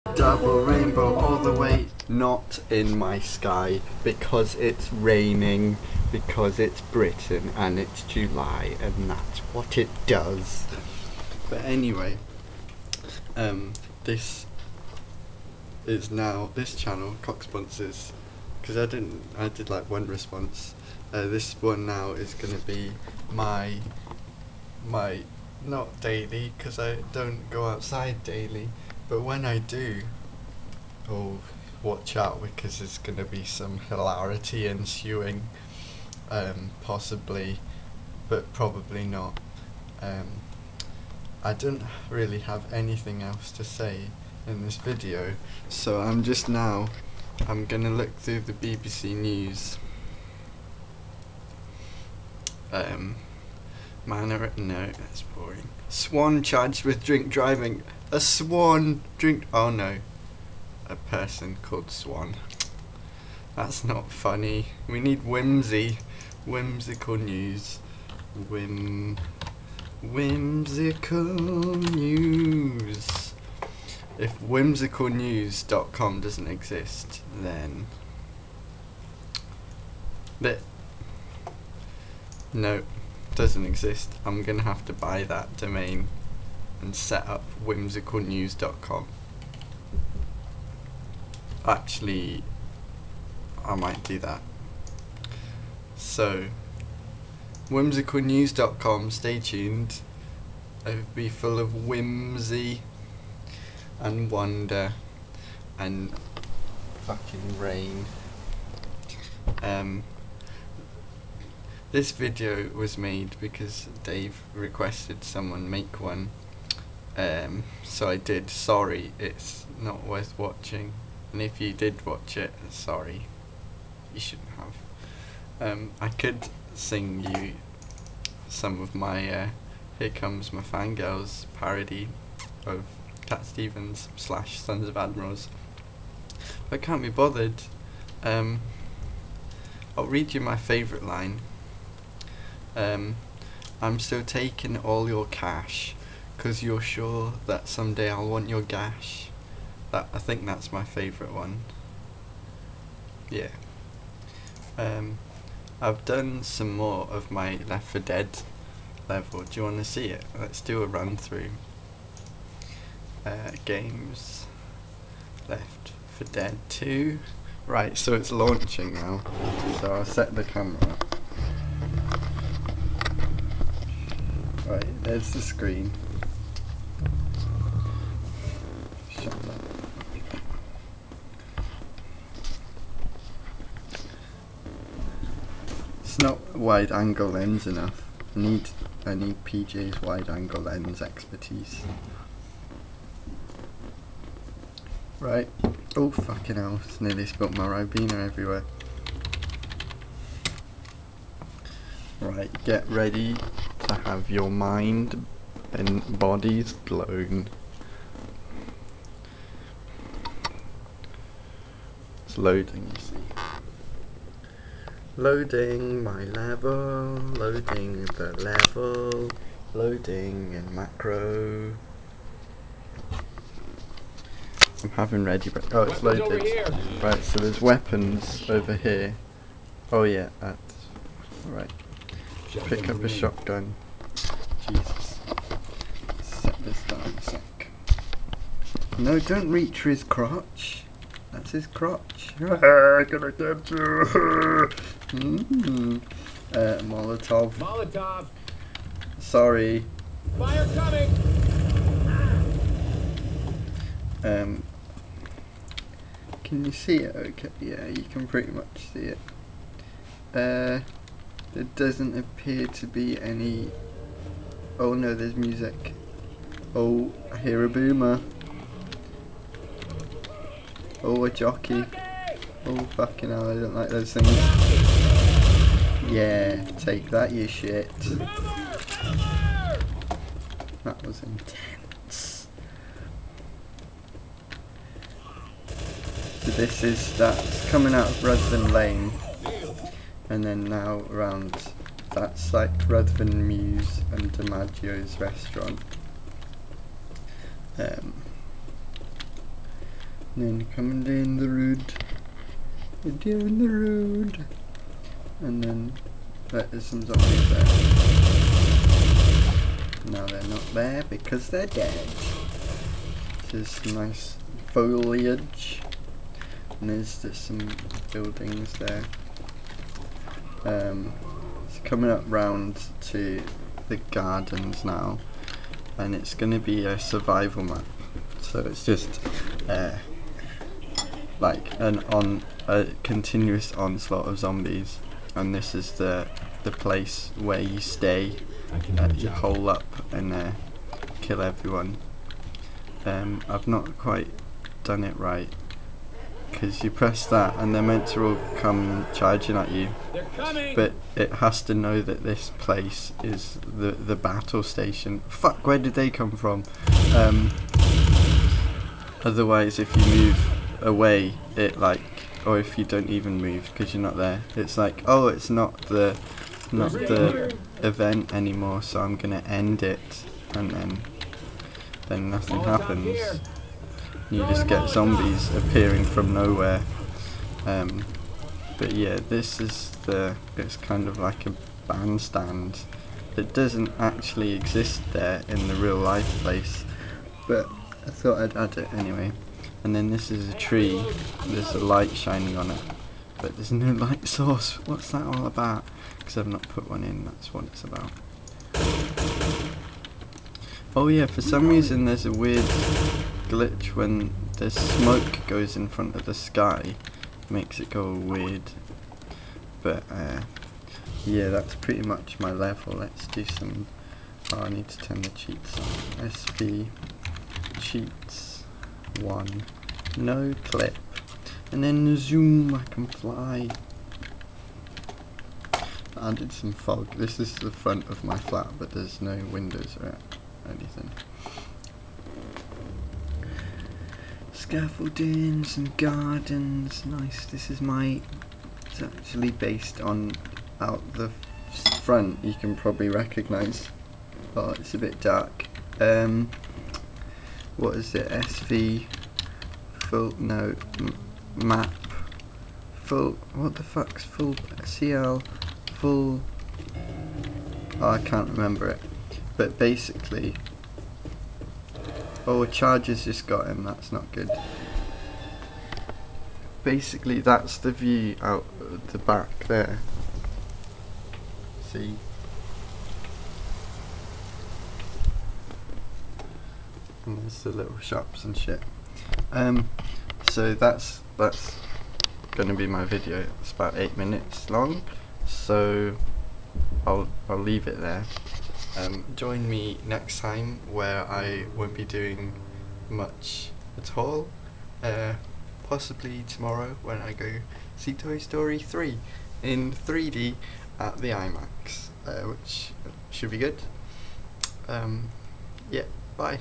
Double rainbow all the way, not in my sky, because it's raining, because it's Britain and it's July, and that's what it does. But anyway, this is now, this channel, Cock Sponsors, because I did like one response. This one now is going to be my not daily, because I don't go outside daily, but when I do, oh, watch out, because there's going to be some hilarity ensuing, possibly, but probably not. I don't really have anything else to say in this video, so I'm going to look through the BBC News. No, that's boring. Swan charged with drink driving. A swan drink. Oh no, a person called Swan. That's not funny. We need whimsical news. Whimsical news. If whimsicalnews.com doesn't exist, then no, doesn't exist. I'm gonna have to buy that domain and set up whimsicalnews.com. Actually, I might do that. So, whimsicalnews.com, stay tuned. It'll be full of whimsy and wonder and fucking rain. This video was made because Dave requested someone make one, so I did. Sorry, it's not worth watching, and if you did watch it, sorry, you shouldn't have. I could sing you some of my Here Comes My Fangirls parody of Cat Stevens / Sons of Admirals, but I can't be bothered. I'll read you my favourite line. I'm still taking all your cash, 'cause you're sure that someday I'll want your gash. I think that's my favourite one. Yeah. I've done some more of my Left4Dead level. Do you want to see it? Let's do a run through. Games, Left4Dead2. Right, so it's launching now. So I'll set the camera up. Right, there's the screen. Shut up. It's not wide angle lens enough. I need PJ's wide angle lens expertise. Right. Oh fucking hell, it's nearly spilt my Ribena everywhere. Right, get ready to have your mind and bodies blown. It's loading, you see. Loading my level, loading the level, loading in macro. I'm having Ready-Brek. Oh, it's loaded. Right, so there's weapons over here. Oh yeah, that's right. Pick up a shotgun. Jesus. Set this down a sec. No, don't reach for his crotch. That's his crotch. I'm gonna get you. Molotov. Molotov. Sorry. Fire coming. Can you see it? Okay, yeah, you can pretty much see it. There doesn't appear to be any. Oh no, there's music. Oh, I hear a boomer. Oh, a jockey. Oh, fucking hell, I don't like those things. Yeah, take that, you shit. That was intense. So that's coming out of Ruthven Lane. And then now around, that's like Ruthven Mews and DiMaggio's restaurant. then coming down the road, down the road, and then there's some zombies there. Now they're not there because they're dead. There's some nice foliage, and there's just some buildings there. It's coming up round to the gardens now, and it's going to be a survival map. So it's just like a continuous onslaught of zombies, and this is the place where you stay, you hole up and kill everyone. I've not quite done it right, because you press that and they're meant to all come charging at you, but it has to know that this place is the battle station. Fuck, where did they come from? Otherwise, if you move away, it like, or if you don't even move because you're not there, it's like, oh, it's not the event anymore, so I'm gonna end it, and then nothing happens. You just get zombies appearing from nowhere. But yeah, this is it's kind of like a bandstand that doesn't actually exist there in the real life place, but I thought I'd add it anyway. And then this is a tree, there's a light shining on it, but there's no light source. What's that all about? Because I've not put one in, that's what it's about. Oh yeah, for some reason there's a weird glitch when the smoke goes in front of the sky, makes it go weird. But yeah, that's pretty much my level. Let's do some, I need to turn the cheats on. SV cheats 1, no clip, and then zoom, I can fly. I added some fog. This is the front of my flat, but there's no windows or anything. Scaffolding, some gardens, nice. This is it's actually based on out the front, you can probably recognise. Oh, it's a bit dark. What is it? SV full, no, map full, what the fuck's full, CL full, oh, I can't remember it, but basically, oh, Charger's just got him, that's not good. Basically that's the view out the back there, see? And there's the little shops and shit. So that's gonna be my video. It's about 8 minutes long, so I'll leave it there. Join me next time where I won't be doing much at all. Possibly tomorrow when I go see Toy Story 3 in 3D at the IMAX, which should be good. Yeah, bye.